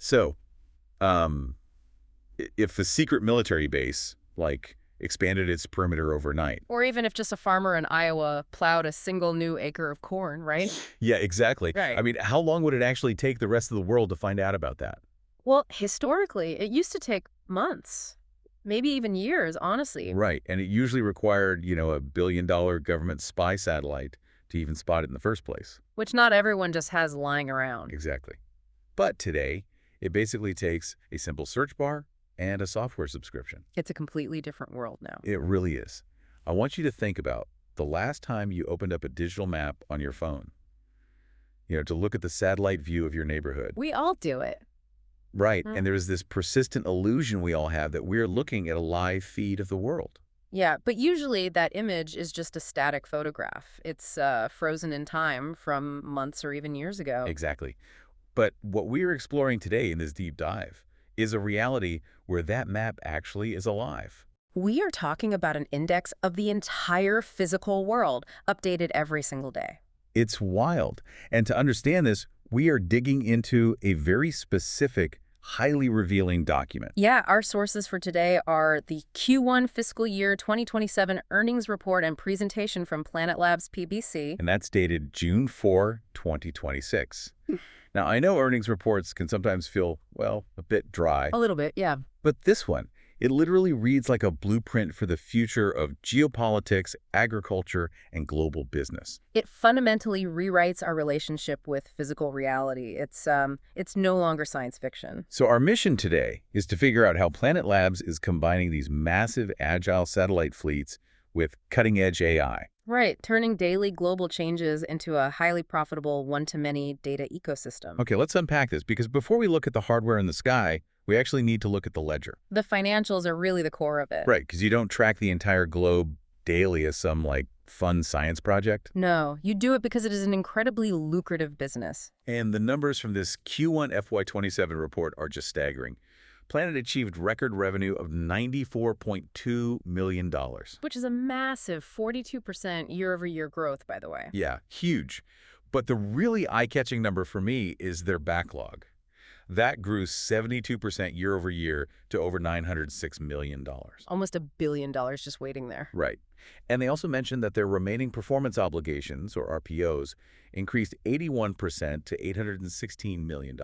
So, um, if a secret military base, like, expanded its perimeter overnight. Or even if just a farmer in Iowa plowed a single new acre of corn, right? Yeah, exactly. I Right. mean, how long would it actually take the rest of the world to find out about that? Well, historically, it used to take months, maybe even years, honestly. Right, and it usually required, a billion-dollar government spy satellite to even spot it in the first place. Which not everyone just has lying around. Exactly. But today, it basically takes a simple search bar and a software subscription. It's a completely different world now. It really is. I want you to think about the last time you opened up a digital map on your phone, to look at the satellite view of your neighborhood. We all do it. Right, Mm. and there's this persistent illusion we all have that we're looking at a live feed of the world. Yeah, but usually that image is just a static photograph. It's frozen in time from months or even years ago. Exactly. But what we're exploring today in this deep dive is a reality where that map actually is alive. We are talking about an index of the entire physical world, updated every single day. It's wild. And to understand this, we are digging into a very specific, highly revealing document. Yeah, our sources for today are the Q1 fiscal year 2027 earnings report and presentation from Planet Labs PBC. And that's dated June 4, 2026. Now, I know earnings reports can sometimes feel, well, a bit dry, A little bit, yeah. but this one, it literally reads like a blueprint for the future of geopolitics, agriculture, and global business. It fundamentally rewrites our relationship with physical reality. It's no longer science fiction. So our mission today is to figure out how Planet Labs is combining these massive agile satellite fleets with cutting-edge AI. Right, turning daily global changes into a highly profitable one-to-many data ecosystem. Okay, let's unpack this, because before we look at the hardware in the sky, we actually need to look at the ledger. The financials are really the core of it. Right, because you don't track the entire globe daily as some, fun science project. No, you do it because it is an incredibly lucrative business. And the numbers from this Q1 FY27 report are just staggering. Planet achieved record revenue of $94.2 million. Which is a massive 42% year-over-year growth, by the way. Yeah, huge. But the really eye-catching number for me is their backlog. That grew 72% year over year to over $906 million. Almost $1 billion just waiting there. Right. And they also mentioned that their remaining performance obligations, or RPOs, increased 81% to $816 million.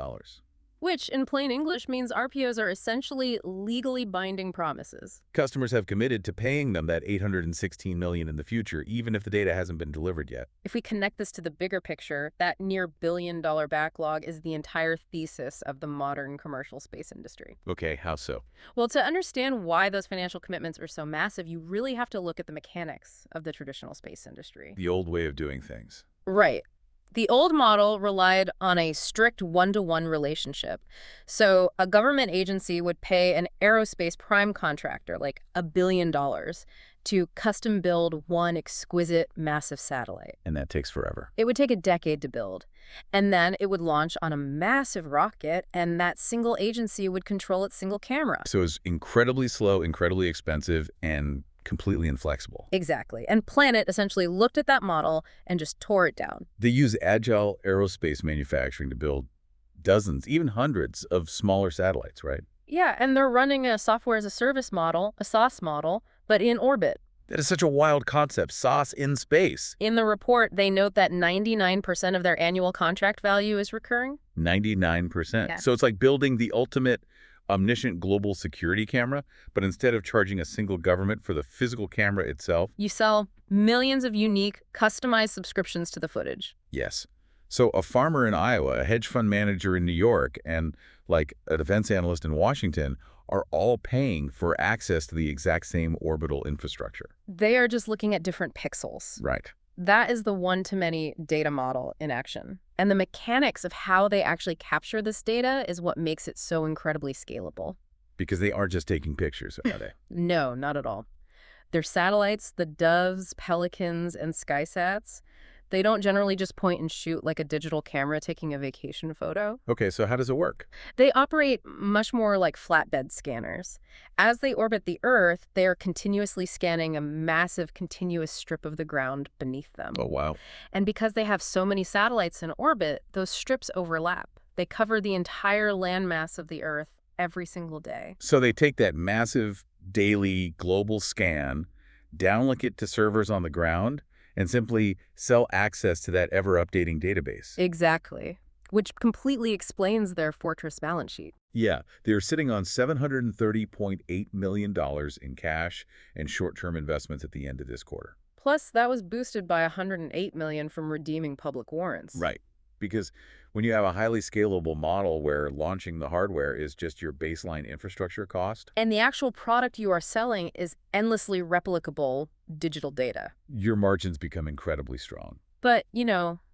Which, in plain English, means RPOs are essentially legally binding promises. Customers have committed to paying them that $816 million in the future, even if the data hasn't been delivered yet. If we connect this to the bigger picture, that near billion-dollar backlog is the entire thesis of the modern commercial space industry. Okay, how so? Well, to understand why those financial commitments are so massive, you really have to look at the mechanics of the traditional space industry. The old way of doing things. Right. The old model relied on a strict one-to-one relationship. So a government agency would pay an aerospace prime contractor like $1 billion to custom build one exquisite, massive satellite. And that takes forever. It would take a decade to build. And then it would launch on a massive rocket, and that single agency would control its single camera. So it's incredibly slow, incredibly expensive, and completely inflexible. Exactly. And Planet essentially looked at that model and just tore it down. They use agile aerospace manufacturing to build dozens, even hundreds of smaller satellites, right? Yeah, and they're running a software as a service model, a SaaS model, but in orbit. That is such a wild concept, sauce in space. In the report, they note that 99% of their annual contract value is recurring. 99%. Yeah. So it's like building the ultimate omniscient global security camera, but instead of charging a single government for the physical camera itself. You sell millions of unique, customized subscriptions to the footage. Yes. So a farmer in Iowa, a hedge fund manager in New York, and a defense analyst in Washington are all paying for access to the exact same orbital infrastructure. They are just looking at different pixels. Right. That is the one-to-many data model in action. And the mechanics of how they actually capture this data is what makes it so incredibly scalable. Because they aren't just taking pictures, are they? No, not at all. Their satellites, the Doves, Pelicans, and SkySats, they don't generally just point and shoot like a digital camera taking a vacation photo. Okay, so how does it work? They operate much more like flatbed scanners. As they orbit the Earth, they are continuously scanning a massive continuous strip of the ground beneath them. Oh, wow. And because they have so many satellites in orbit, those strips overlap. They cover the entire landmass of the Earth every single day. So they take that massive daily global scan, downlink it to servers on the ground, and simply sell access to that ever-updating database. Exactly. Which completely explains their fortress balance sheet. Yeah, they're sitting on $730.8 million in cash and short-term investments at the end of this quarter. Plus, that was boosted by $108 million from redeeming public warrants. Right, because when you have a highly scalable model where launching the hardware is just your baseline infrastructure cost, And the actual product you are selling is endlessly replicable digital data. your margins become incredibly strong. But,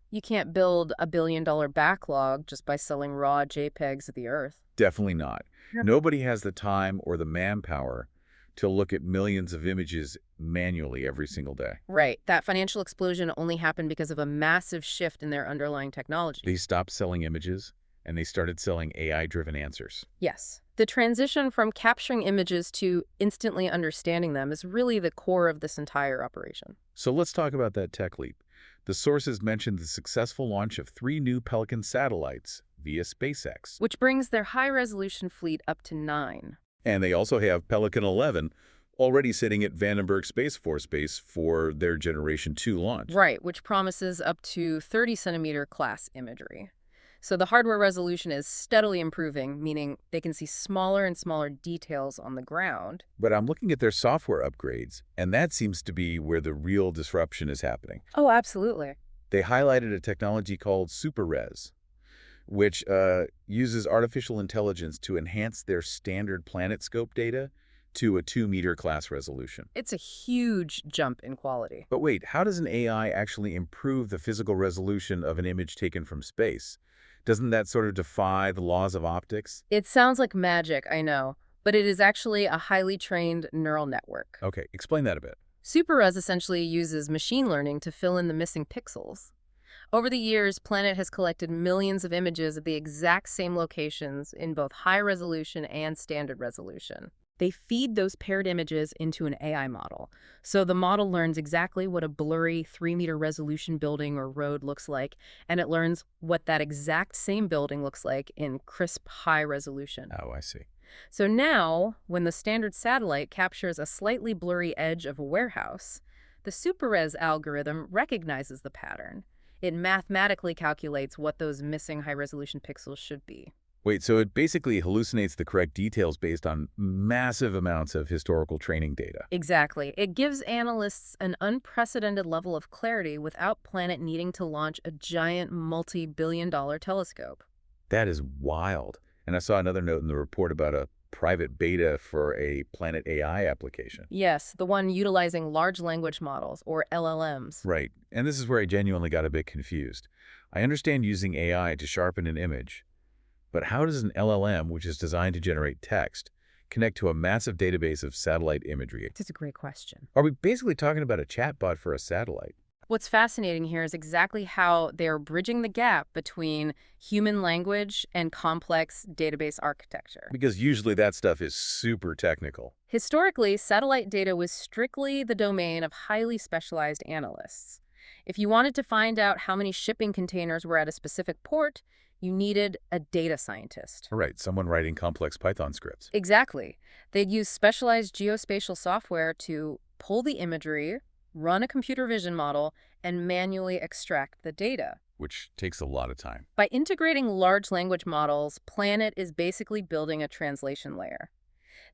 you can't build a billion-dollar backlog just by selling raw JPEGs of the Earth. Definitely not. Yeah. Nobody has the time or the manpower to look at millions of images manually every single day. Right. That financial explosion only happened because of a massive shift in their underlying technology. They stopped selling images, and they started selling AI-driven answers. Yes. The transition from capturing images to instantly understanding them is really the core of this entire operation. So let's talk about that tech leap. The sources mentioned the successful launch of 3 new Pelican satellites via SpaceX. Which brings their high-resolution fleet up to 9. And they also have Pelican 11 already sitting at Vandenberg Space Force Base for their Generation 2 launch. Right, which promises up to 30-centimeter class imagery. So the hardware resolution is steadily improving, meaning they can see smaller and smaller details on the ground. But I'm looking at their software upgrades, and that seems to be where the real disruption is happening. Oh, absolutely. They highlighted a technology called SuperRes, which uses artificial intelligence to enhance their standard PlanetScope data to a 2-meter class resolution. It's a huge jump in quality. But wait, how does an AI actually improve the physical resolution of an image taken from space? Doesn't that sort of defy the laws of optics? It sounds like magic, I know, but it is actually a highly trained neural network. Okay, explain that a bit. SuperRes essentially uses machine learning to fill in the missing pixels. Over the years, Planet has collected millions of images of the exact same locations in both high resolution and standard resolution. They feed those paired images into an AI model. So the model learns exactly what a blurry 3-meter resolution building or road looks like, and it learns what that exact same building looks like in crisp high resolution. Oh, I see. So now, when the standard satellite captures a slightly blurry edge of a warehouse, the SuperRes algorithm recognizes the pattern. It mathematically calculates what those missing high-resolution pixels should be. Wait, so it basically hallucinates the correct details based on massive amounts of historical training data. Exactly. It gives analysts an unprecedented level of clarity without Planet needing to launch a giant multi-billion-dollar telescope. That is wild. And I saw another note in the report about a private beta for a Planet AI application. Yes, the one utilizing large language models, or LLMs. Right. And this is where I genuinely got a bit confused. I understand using AI to sharpen an image, but how does an LLM, which is designed to generate text, connect to a massive database of satellite imagery? That's a great question. Are we basically talking about a chatbot for a satellite? What's fascinating here is exactly how they're bridging the gap between human language and complex database architecture. Because usually that stuff is super technical. Historically, satellite data was strictly the domain of highly specialized analysts. If you wanted to find out how many shipping containers were at a specific port, you needed a data scientist. All right, someone writing complex Python scripts. Exactly. They'd use specialized geospatial software to pull the imagery, run a computer vision model, and manually extract the data. Which takes a lot of time. By integrating large language models, Planet is basically building a translation layer.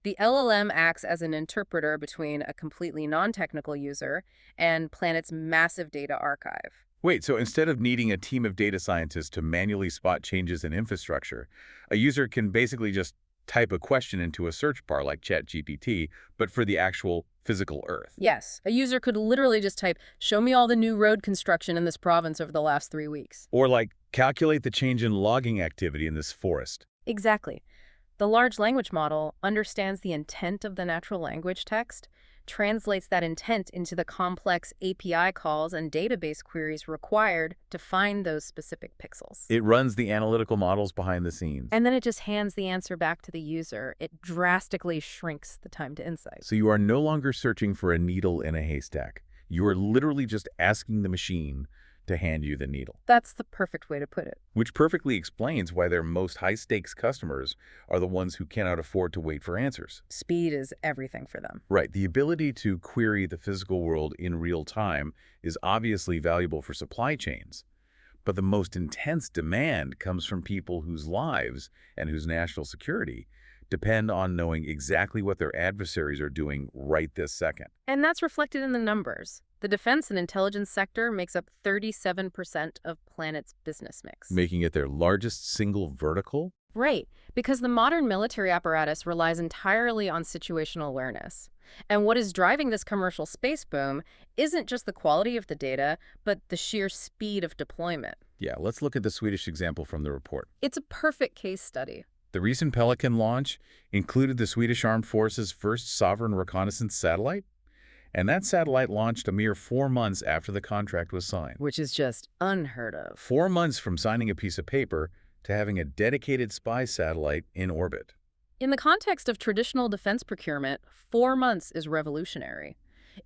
The LLM acts as an interpreter between a completely non-technical user and Planet's massive data archive. Wait, so instead of needing a team of data scientists to manually spot changes in infrastructure, a user can basically just type a question into a search bar like ChatGPT, but for the actual physical Earth. Yes, a user could literally just type, "Show me all the new road construction in this province over the last 3 weeks." Or like, calculate the change in logging activity in this forest. Exactly. The large language model understands the intent of the natural language text, translates that intent into the complex API calls and database queries required to find those specific pixels. It runs the analytical models behind the scenes. And then it just hands the answer back to the user. It drastically shrinks the time to insight. So you are no longer searching for a needle in a haystack. You are literally just asking the machine to hand you the needle. That's the perfect way to put it. Which perfectly explains why their most high-stakes customers are the ones who cannot afford to wait for answers. Speed is everything for them. Right. The ability to query the physical world in real time is obviously valuable for supply chains. But the most intense demand comes from people whose lives and whose national security depend on knowing exactly what their adversaries are doing right this second. And that's reflected in the numbers. The defense and intelligence sector makes up 37% of Planet's business mix. Making it their largest single vertical? Right, because the modern military apparatus relies entirely on situational awareness. And what is driving this commercial space boom isn't just the quality of the data, but the sheer speed of deployment. Yeah, let's look at the Swedish example from the report. It's a perfect case study. The recent Pelican launch included the Swedish Armed Forces' first sovereign reconnaissance satellite, and that satellite launched a mere 4 months after the contract was signed. Which is just unheard of. 4 months from signing a piece of paper to having a dedicated spy satellite in orbit. In the context of traditional defense procurement, 4 months is revolutionary.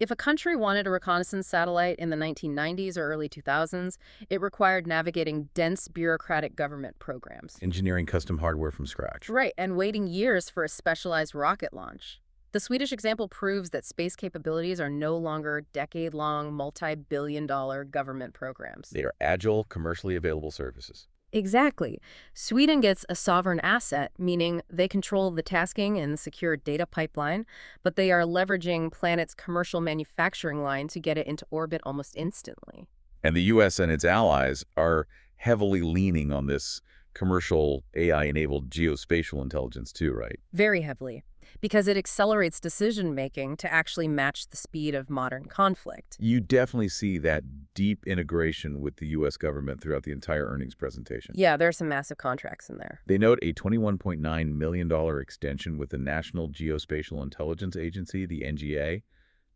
If a country wanted a reconnaissance satellite in the 1990s or early 2000s, it required navigating dense bureaucratic government programs. Engineering custom hardware from scratch. Right, and waiting years for a specialized rocket launch. The Swedish example proves that space capabilities are no longer decade-long, multi-billion-dollar government programs. They are agile, commercially available services. Exactly. Sweden gets a sovereign asset, meaning they control the tasking and secure data pipeline, but they are leveraging Planet's commercial manufacturing line to get it into orbit almost instantly. And the U.S. and its allies are heavily leaning on this commercial AI-enabled geospatial intelligence too, right? Very heavily, because it accelerates decision-making to actually match the speed of modern conflict. You definitely see that deep integration with the U.S. government throughout the entire earnings presentation. Yeah, there are some massive contracts in there. They note a $21.9 million extension with the National Geospatial Intelligence Agency, the NGA,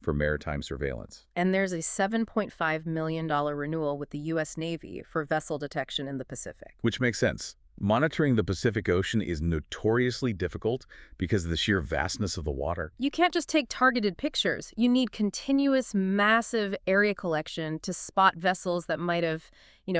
for maritime surveillance. And there's a $7.5 million renewal with the U.S. Navy for vessel detection in the Pacific. Which makes sense. Monitoring the Pacific Ocean is notoriously difficult because of the sheer vastness of the water. You can't just take targeted pictures. You need continuous, massive area collection to spot vessels that might have,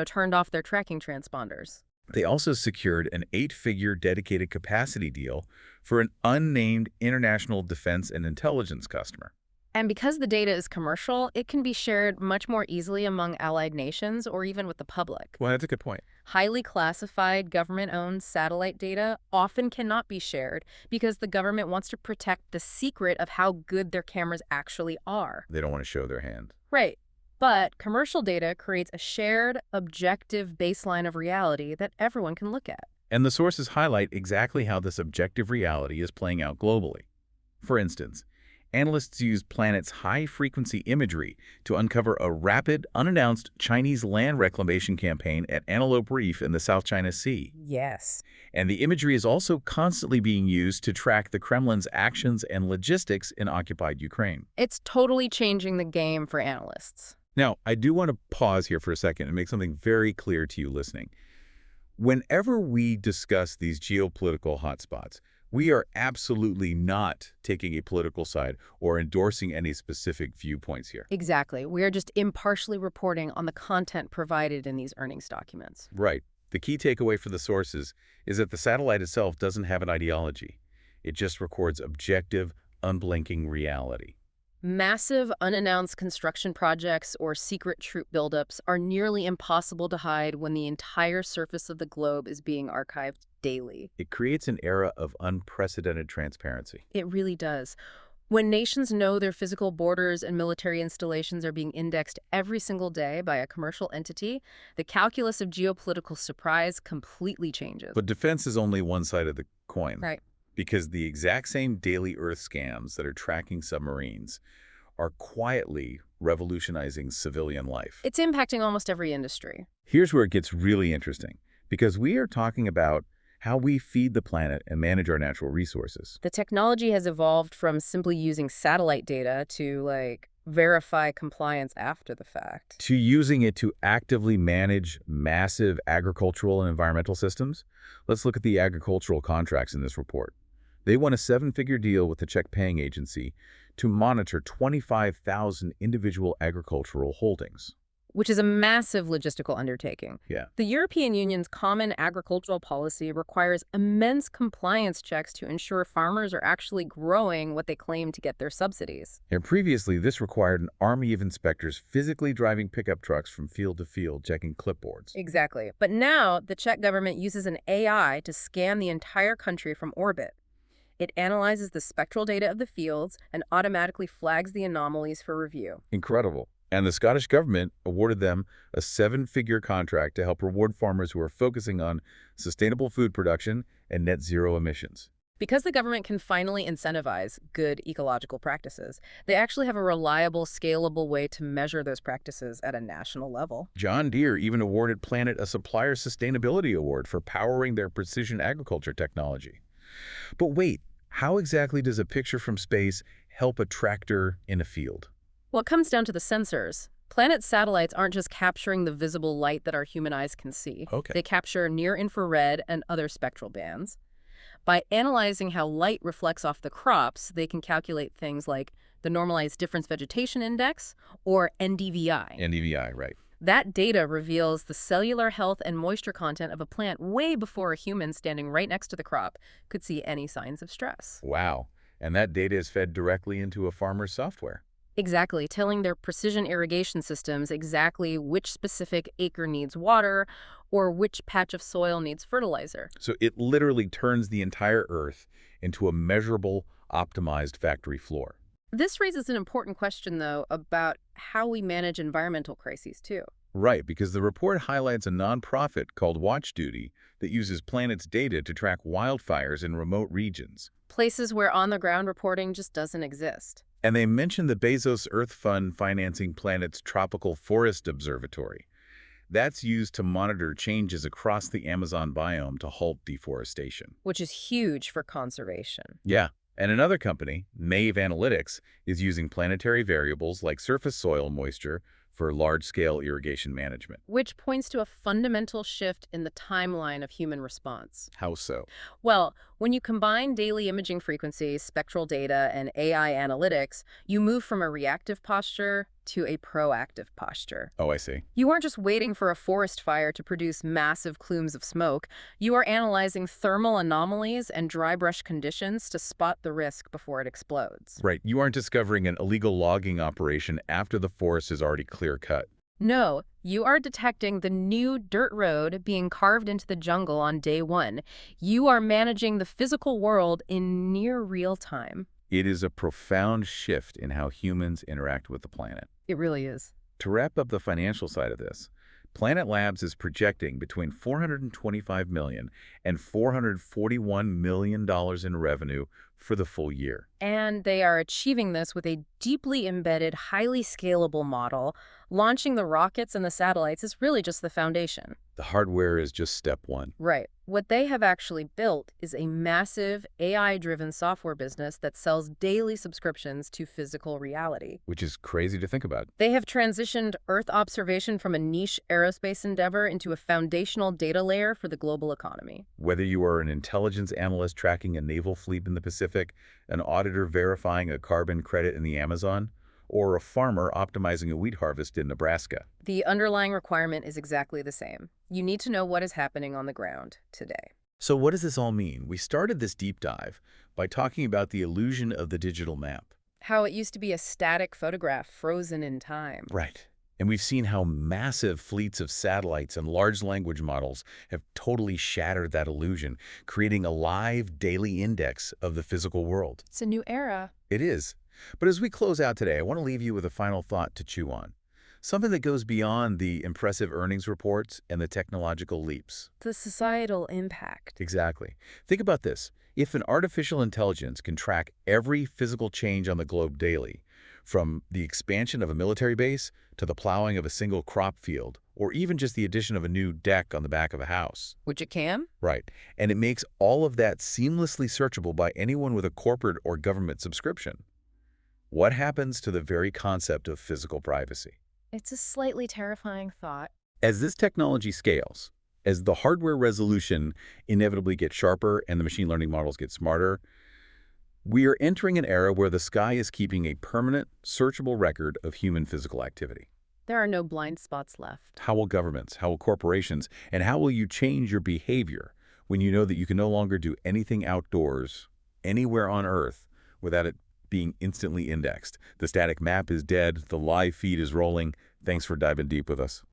turned off their tracking transponders. They also secured an 8-figure dedicated capacity deal for an unnamed international defense and intelligence customer. And because the data is commercial, it can be shared much more easily among allied nations or even with the public. Well, that's a good point. Highly classified government-owned satellite data often cannot be shared because the government wants to protect the secret of how good their cameras actually are. They don't want to show their hand. Right. But commercial data creates a shared, objective baseline of reality that everyone can look at. And the sources highlight exactly how this objective reality is playing out globally. For instance, analysts use Planet's high-frequency imagery to uncover a rapid, unannounced Chinese land reclamation campaign at Antelope Reef in the South China Sea. Yes. And the imagery is also constantly being used to track the Kremlin's actions and logistics in occupied Ukraine. It's totally changing the game for analysts. Now, I do want to pause here for a second and make something very clear to you listening. Whenever we discuss these geopolitical hotspots, we are absolutely not taking a political side or endorsing any specific viewpoints here. Exactly. We are just impartially reporting on the content provided in these earnings documents. Right. The key takeaway for the sources is that the satellite itself doesn't have an ideology. It just records objective, unblinking reality. Massive, unannounced construction projects or secret troop buildups are nearly impossible to hide when the entire surface of the globe is being archived daily. It creates an era of unprecedented transparency. It really does. When nations know their physical borders and military installations are being indexed every single day by a commercial entity, the calculus of geopolitical surprise completely changes. But defense is only one side of the coin. Right. Because the exact same daily Earth scams that are tracking submarines are quietly revolutionizing civilian life. It's impacting almost every industry. Here's where it gets really interesting, because we are talking about how we feed the planet and manage our natural resources. The technology has evolved from simply using satellite data to, verify compliance after the fact. To using it to actively manage massive agricultural and environmental systems. Let's look at the agricultural contracts in this report. They won a 7-figure deal with the Czech paying agency to monitor 25,000 individual agricultural holdings. which is a massive logistical undertaking. Yeah. The European Union's Common Agricultural Policy requires immense compliance checks to ensure farmers are actually growing what they claim to get their subsidies. And previously, this required an army of inspectors physically driving pickup trucks from field to field, checking clipboards. Exactly. But now, the Czech government uses an AI to scan the entire country from orbit. It analyzes the spectral data of the fields and automatically flags the anomalies for review. Incredible. And the Scottish government awarded them a 7-figure contract to help reward farmers who are focusing on sustainable food production and net zero emissions. Because the government can finally incentivize good ecological practices, they actually have a reliable, scalable way to measure those practices at a national level. John Deere even awarded Planet a Supplier Sustainability Award for powering their precision agriculture technology. But wait, how exactly does a picture from space help a tractor in a field? Well, it comes down to the sensors. Planet satellites aren't just capturing the visible light that our human eyes can see. Okay. They capture near-infrared and other spectral bands. By analyzing how light reflects off the crops, they can calculate things like the Normalized Difference Vegetation Index, or NDVI. NDVI, right. That data reveals the cellular health and moisture content of a plant way before a human standing right next to the crop could see any signs of stress. Wow. And that data is fed directly into a farmer's software. Exactly, telling their precision irrigation systems exactly which specific acre needs water or which patch of soil needs fertilizer. So it literally turns the entire Earth into a measurable, optimized factory floor. This raises an important question, though, about how we manage environmental crises, too. Right, because the report highlights a nonprofit called Watch Duty that uses Planet's data to track wildfires in remote regions. Places where on-the-ground reporting just doesn't exist. And they mention the Bezos Earth Fund financing Planet's Tropical Forest Observatory. That's used to monitor changes across the Amazon biome to halt deforestation. Which is huge for conservation. Yeah. And another company, Mave Analytics, is using planetary variables like surface soil moisture for large-scale irrigation management. Which points to a fundamental shift in the timeline of human response. How so? Well, when you combine daily imaging frequencies, spectral data, and AI analytics, you move from a reactive posture to a proactive posture. Oh, I see. You aren't just waiting for a forest fire to produce massive plumes of smoke. You are analyzing thermal anomalies and dry brush conditions to spot the risk before it explodes. Right. You aren't discovering an illegal logging operation after the forest is already clear-cut. No, you are detecting the new dirt road being carved into the jungle on day one. You are managing the physical world in near real time. It is a profound shift in how humans interact with the planet. It really is. To wrap up the financial side of this, Planet Labs is projecting between $425 million and $441 million in revenue for the full year. And they are achieving this with a deeply embedded, highly scalable model. Launching the rockets and the satellites is really just the foundation. The hardware is just step one. Right. What they have actually built is a massive AI-driven software business that sells daily subscriptions to physical reality. Which is crazy to think about. They have transitioned Earth observation from a niche aerospace endeavor into a foundational data layer for the global economy. Whether you are an intelligence analyst tracking a naval fleet in the Pacific, an auditor verifying a carbon credit in the Amazon, or a farmer optimizing a wheat harvest in Nebraska. The underlying requirement is exactly the same. You need to know what is happening on the ground today. So what does this all mean? We started this deep dive by talking about the illusion of the digital map. How it used to be a static photograph frozen in time. Right. And we've seen how massive fleets of satellites and large language models have totally shattered that illusion, creating a live daily index of the physical world. It's a new era. It is. But as we close out today, I want to leave you with a final thought to chew on. Something that goes beyond the impressive earnings reports and the technological leaps. The societal impact. Exactly. Think about this. If an artificial intelligence can track every physical change on the globe daily, from the expansion of a military base to the plowing of a single crop field, or even just the addition of a new deck on the back of a house. Which it can? Right. And it makes all of that seamlessly searchable by anyone with a corporate or government subscription. What happens to the very concept of physical privacy? It's a slightly terrifying thought. As this technology scales, as the hardware resolution inevitably gets sharper and the machine learning models get smarter, we are entering an era where the sky is keeping a permanent, searchable record of human physical activity. There are no blind spots left. How will governments, how will corporations, and how will you change your behavior when you know that you can no longer do anything outdoors, anywhere on Earth, without it being instantly indexed? The static map is dead. The live feed is rolling. Thanks for diving deep with us.